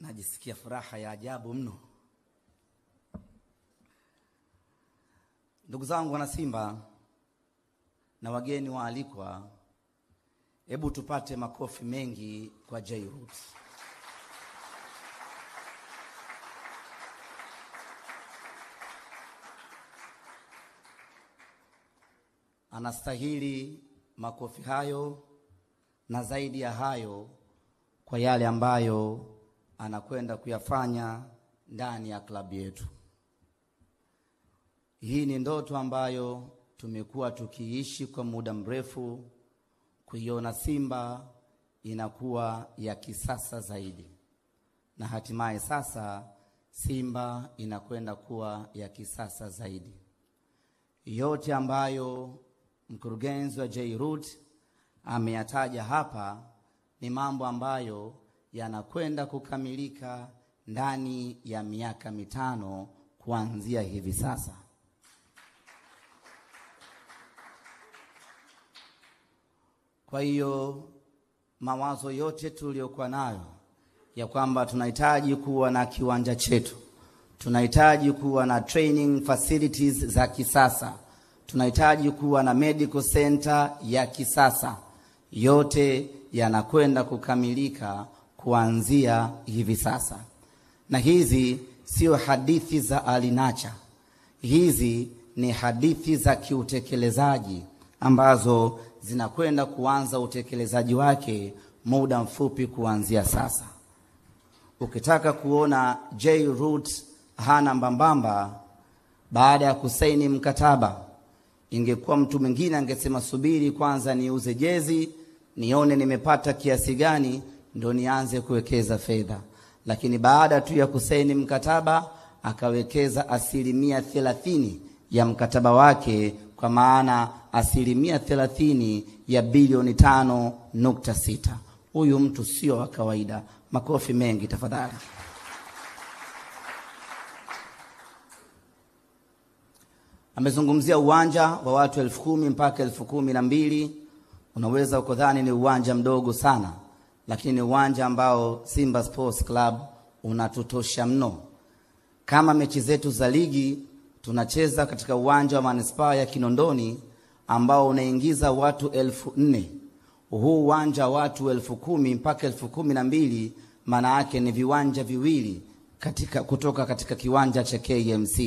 Najisikia furaha ya ajabu mno. Ndugu zangu wana Simba na wageni waalikwa, hebu tupate makofi mengi kwa J-Root. Anastahili makofi hayo na zaidi ya hayo kwa yale ambayo anakwenda kuyafanya ndani ya klabu yetu. Hii ni ndoto ambayo tumekuwa tukiishi kwa muda mrefu, kuiona Simba inakuwa ya kisasa zaidi. Na hatimaye sasa Simba inakwenda kuwa ya kisasa zaidi. Yote ambayo mkurugenzi wa J-Root ameyataja hapa ni mambo ambayo yanakwenda kukamilika ndani ya miaka 5 kuanzia hivi sasa. Kwa hiyo mawazo yote tuliokuwa nayo ya kwamba tunahitaji kuwa na kiwanja chetu, tunahitaji kuwa na training facilities za kisasa, tunahitaji kuwa na medical center ya kisasa, yote yanakwenda kukamilika kuanzia hivi sasa. Na hizi sio hadithi za alinacha, hizi ni hadithi za kiutekelezaji ambazo zinakwenda kuanza utekelezaji wake muda mfupi kuanzia sasa. Ukitaka kuona J-Root hana mbambamba baada ya kusaini mkataba, ingekuwa mtu mwingine angesema subiri kwanza niuze jezi nione nimepata kiasi gani ndo nianze kuwekeza fedha. Lakini baada tu ya kusaini mkataba akawekeza 30% ya mkataba wake, kwa maana 30% ya bilioni 5.6. Huyu mtu sio wa kawaida. Makofi mengi tafadhali. Amezungumzia uwanja wa watu 10,000 mpaka 12,000. Unaweza ukadhani ni uwanja mdogo sana, lakini ni uwanja ambao Simba Sports Club unatutosha mno. Kama mechi zetu za ligi tunacheza katika uwanja wa Manispaa ya Kinondoni ambao unaingiza watu 4,000. Huu uwanja watu 10,000 mpaka 12,000, maana yake ni viwanja viwili kutoka katika kiwanja cha KMC.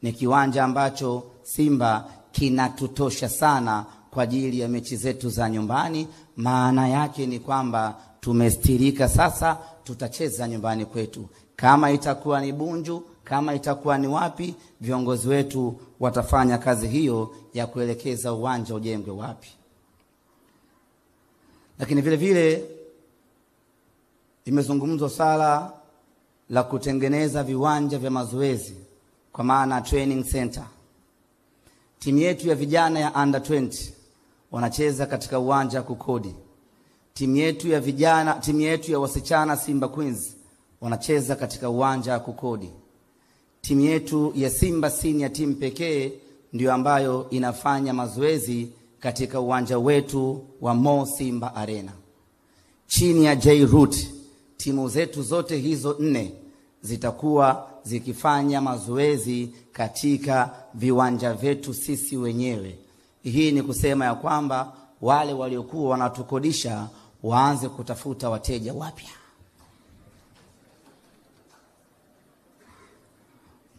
Ni kiwanja ambacho Simba kinatutosha sana kwa ajili ya mechi zetu za nyumbani. Maana yake ni kwamba tumestirika sasa, tutacheza nyumbani kwetu. Kama itakuwa ni Bunju, kama itakuwa ni wapi, viongozi wetu watafanya kazi hiyo ya kuelekeza uwanja ujengwe wapi. Lakini vile vile imezungumzwa sala la kutengeneza viwanja vya mazoezi, kwa maana training center. Timu yetu ya vijana ya under 20 wanacheza katika uwanja kukodi. Timu yetu ya wasichana Simba Queens wanacheza katika uwanja kukodi. Timu yetu ya Simba Senior Team pekee ndio ambayo inafanya mazoezi katika uwanja wetu wa Mo Simba Arena. Chini ya J-Root, timu zetu zote hizo 4 zitakuwa zikifanya mazoezi katika viwanja vyetu sisi wenyewe. Hii ni kusema ya kwamba wale waliokuwa wanatukodisha waanze kutafuta wateja wapya.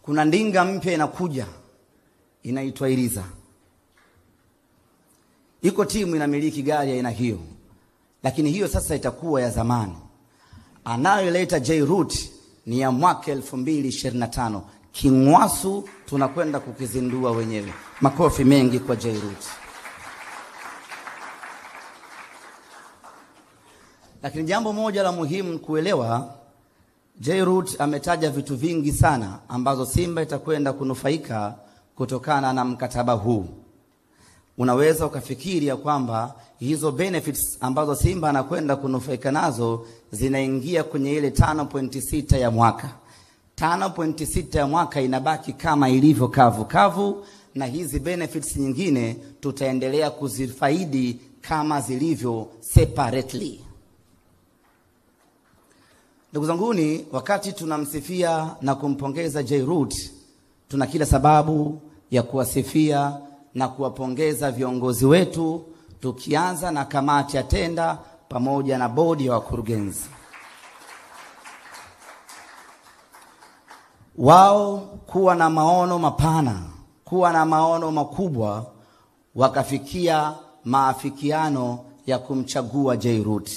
Kuna ndinga mpya inakuja, inaitwa Iriza. Iko timu inamiliki gari aina hiyo, lakini hiyo sasa itakuwa ya zamani. Anayoleta J-Root ni ya mwaka 2025. Kingwasu tunakwenda kukizindua wenyewe. Makofi mengi kwa J-Root. Lakini jambo moja la muhimu kuelewa, J-Root ametaja vitu vingi sana ambazo Simba itakwenda kunufaika kutokana na mkataba huu. Unaweza ukafikiri ya kwamba hizo benefits ambazo Simba anakwenda kunufaika nazo zinaingia kwenye ile 5.6 ya mwaka. 5.6 ya mwaka inabaki kama ilivyo kavu, na hizi benefits nyingine tutaendelea kuzifaidi kama zilivyo separately. Ndugu zanguni, wakati tunamsifia na kumpongeza Jairut, tuna kila sababu ya kuwasifia na kuwapongeza viongozi wetu, tukianza na kamati ya tenda pamoja na bodi ya wakurugenzi. Wao kuwa na maono mapana, kuwa na maono makubwa, wakafikia maafikiano ya kumchagua Jairut.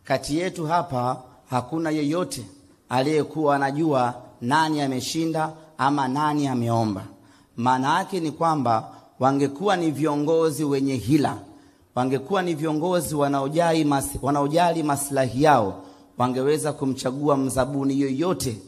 Kati yetu hapa hakuna yeyote aliyekuwa anajua nani ameshinda ama nani ameomba. Maana yake ni kwamba wangekuwa ni viongozi wenye hila, wangekuwa ni viongozi wanaojali maslahi yao, wangeweza kumchagua mzabuni yoyote.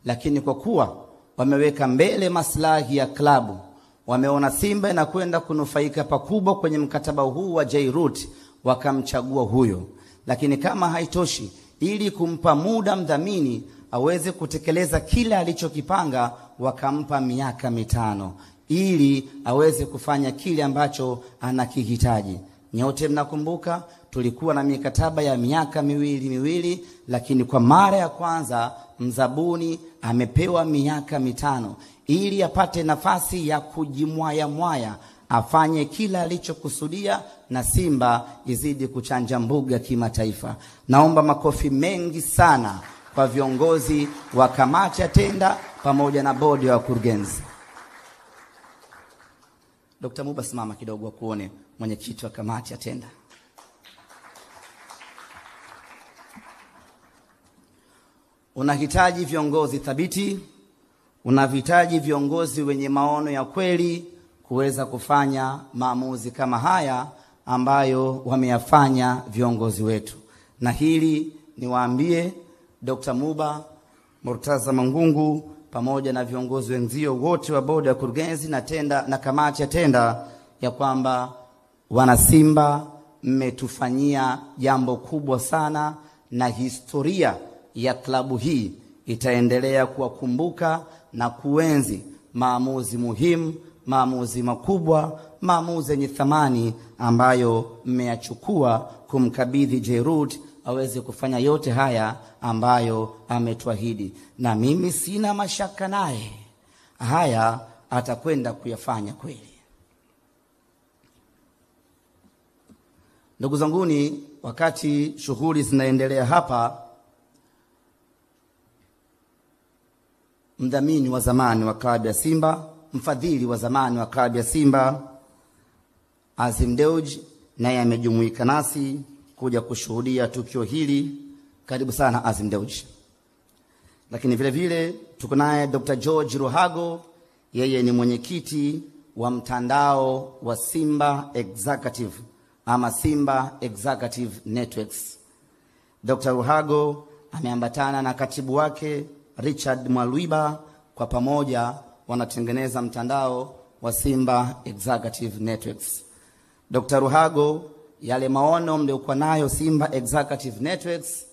Lakini kwa kuwa wameweka mbele maslahi ya klabu, wameona Simba na kwenda kunufaika pakubwa kwenye mkataba huu wa Jairut, wakamchagua huyo. Lakini kama haitoshi, ili kumpa muda mdhamini aweze kutekeleza kila alichokipanga, wakampa miaka 5 ili aweze kufanya kile ambacho anakihitaji. Nyote mnakumbuka tulikuwa na mikataba ya miaka miwili, lakini kwa mara ya kwanza mzabuni amepewa miaka 5 ili apate nafasi ya kujimwaya, afanye kila alichokusudia na Simba izidi kuchanja mbuga kimataifa. Naomba makofi mengi sana kwa viongozi wa kamati ya tenda pamoja na bodi ya wakurugenzi. Dr. Muba, simama kidogo kuone mwenyekiti wa kamati ya tenda. Unahitaji viongozi thabiti, unahitaji viongozi wenye maono ya kweli kuweza kufanya maamuzi kama haya ambayo wameyafanya viongozi wetu. Na hili niwaambie Dr. Muba, Murtaza Mangungu pamoja na viongozi wenzio wote wa bodi ya kurugenzi na tenda na kamati ya tenda, ya kwamba wana Simba mmetufanyia jambo kubwa sana, na historia ya klabu hii itaendelea kuwakumbuka na kuenzi maamuzi muhimu, maamuzi makubwa, maamuzi yenye thamani ambayo mmeyachukua kumkabidhi Jairut aweze kufanya yote haya ambayo ametuahidi. Na mimi sina mashaka naye, haya atakwenda kuyafanya kweli. Ndugu zanguni, wakati shughuli zinaendelea hapa, mdhamini wa zamani wa klabu ya Simba, mfadhili wa zamani wa klabu ya Simba, Azim Dewji, naye amejumuika nasi kuja kushuhudia tukio hili. Karibu sana Azim Dewji. Lakini vile vile tuko naye Dr. George Ruhago, yeye ni mwenyekiti wa mtandao wa Simba Executive ama Simba Executive Networks. Dr. Ruhago ameambatana na katibu wake Richard Mwalwiba, kwa pamoja wanatengeneza mtandao wa Simba Executive Networks. Dr. Ruhago, yale maono mliokuwa nayo Simba Executive Networks,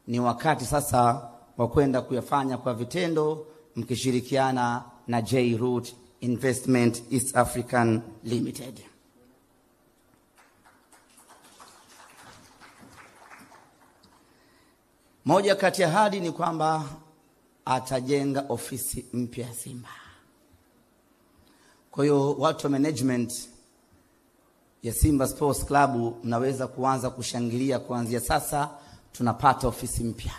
ni wakati sasa wa kwenda kuyafanya kwa vitendo, mkishirikiana na Jairut Investment East African Limited. Moja kati ya ahadi ni kwamba atajenga ofisi mpya ya Simba. Kwa hiyo watu wa management ya Simba Sports Club mnaweza kuanza kushangilia kuanzia sasa, tunapata ofisi mpya.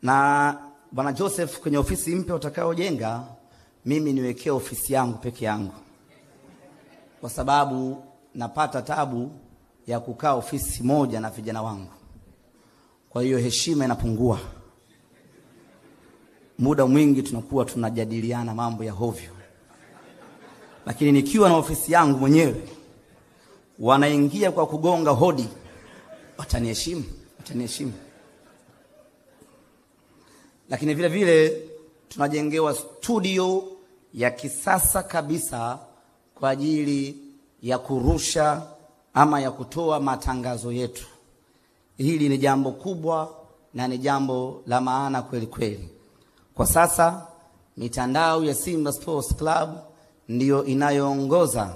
Na Bwana Joseph, kwenye ofisi mpya utakayojenga, mimi niwekee ofisi yangu peke yangu, kwa sababu napata tabu ya kukaa ofisi moja na vijana wangu. Kwa hiyo heshima inapungua. Muda mwingi tunakuwa tunajadiliana mambo ya hovyo. Lakini nikiwa na ofisi yangu mwenyewe, wanaingia kwa kugonga hodi, wataniheshimu. Lakini vile vile tunajengewa studio ya kisasa kabisa kwa ajili ya kurusha ama ya kutoa matangazo yetu. Hili ni jambo kubwa na ni jambo la maana kweli kweli. Kwa sasa mitandao ya Simba Sports Club ndiyo inayoongoza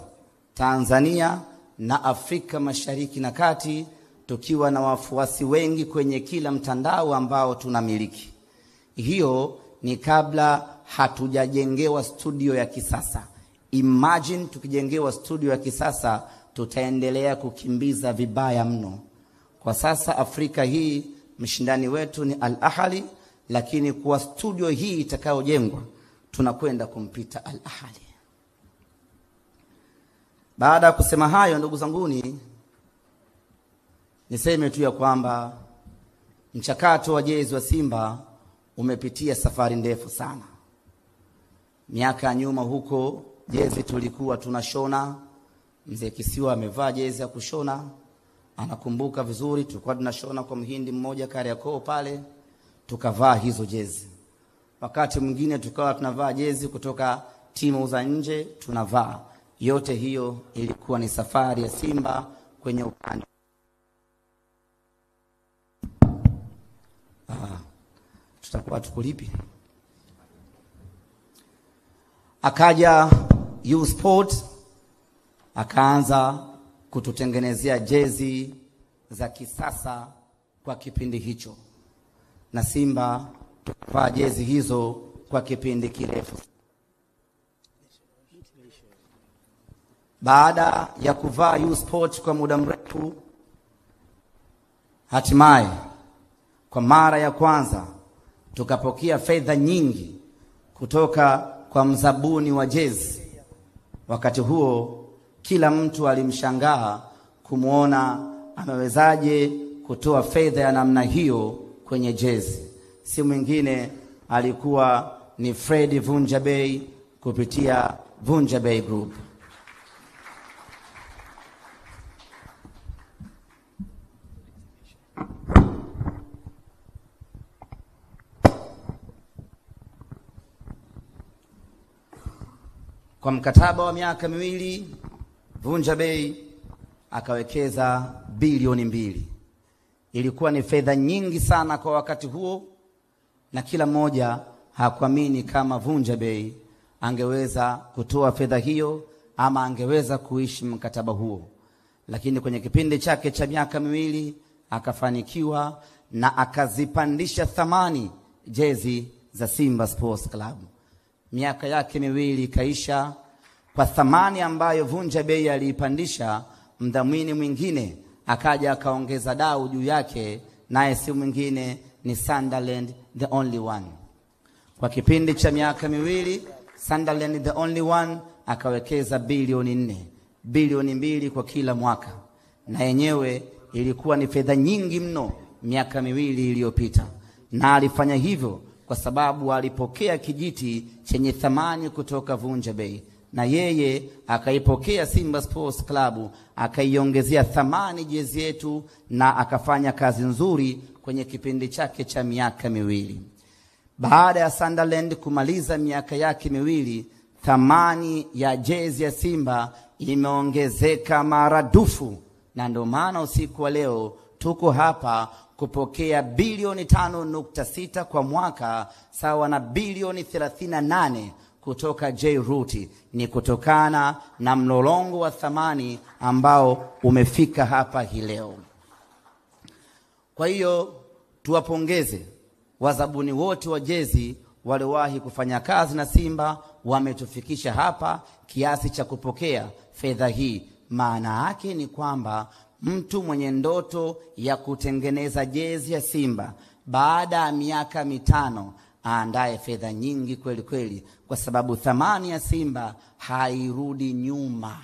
Tanzania na Afrika Mashariki na Kati tukiwa na wafuasi wengi kwenye kila mtandao ambao tunamiliki. Hiyo ni kabla hatujajengewa studio ya kisasa. Imagine tukijengewa studio ya kisasa, tutaendelea kukimbiza vibaya mno. Kwa sasa Afrika hii mshindani wetu ni Al Ahly, lakini kwa studio hii itakayojengwa tunakwenda kumpita Al Ahly. Baada ya kusema hayo, ndugu zanguni, niseme tu ya kwamba mchakato wa jezi wa Simba umepitia safari ndefu sana. Miaka ya nyuma huko jezi tulikuwa tunashona. Mzee Kisiwa amevaa jezi ya kushona, anakumbuka vizuri. Tulikuwa tunashona kwa mhindi mmoja Kariakoo pale, tukavaa hizo jezi. Wakati mwingine tukawa tunavaa jezi kutoka timu za nje tunavaa. Yote hiyo ilikuwa ni safari ya Simba kwenye upande. Tutakuwa tukulipi. Akaja U Sport, akaanza kututengenezea jezi za kisasa kwa kipindi hicho, na Simba tukavaa jezi hizo kwa kipindi kirefu. Baada ya kuvaa U Sport kwa muda mrefu, hatimaye kwa mara ya kwanza tukapokea fedha nyingi kutoka kwa mzabuni wa jezi. Wakati huo kila mtu alimshangaa kumuona amewezaje kutoa fedha ya namna hiyo kwenye jezi. Si mwingine alikuwa ni Fred Vunjabei kupitia Vunjabei Group. Kwa mkataba wa miaka 2, Vunjabei akawekeza bilioni 2. Ilikuwa ni fedha nyingi sana kwa wakati huo, na kila mmoja hakuamini kama Vunjabei angeweza kutoa fedha hiyo ama angeweza kuishi mkataba huo. Lakini kwenye kipindi chake cha miaka 2 akafanikiwa na akazipandisha thamani jezi za Simba Sports Club. Miaka yake 2 kaisha, kwa thamani ambayo Vunjabei aliipandisha, mdhamini mwingine akaja akaongeza dau juu yake, naye si mwingine ni Sunderland the only one. Kwa kipindi cha miaka 2 Sunderland the only one akawekeza bilioni 4, bilioni 2 kwa kila mwaka, na yenyewe ilikuwa ni fedha nyingi mno miaka 2 iliyopita. Na alifanya hivyo kwa sababu alipokea kijiti chenye thamani kutoka Vunjabei, na yeye akaipokea Simba Sports Club, akaiongezea thamani jezi yetu, na akafanya kazi nzuri kwenye kipindi chake cha miaka 2. Baada ya Sunderland kumaliza miaka yake 2, thamani ya jezi ya Simba imeongezeka maradufu, na ndio maana usiku wa leo tuko hapa kupokea bilioni 5.6 kwa mwaka, sawa na bilioni 38 kutoka J-Root. Ni kutokana na mlolongo wa thamani ambao umefika hapa hii leo. Kwa hiyo tuwapongeze wazabuni wote wa jezi waliowahi kufanya kazi na Simba, wametufikisha hapa kiasi cha kupokea fedha hii. Maana yake ni kwamba mtu mwenye ndoto ya kutengeneza jezi ya Simba baada ya miaka 5 aandae fedha nyingi kweli kweli, kwa sababu thamani ya Simba hairudi nyuma.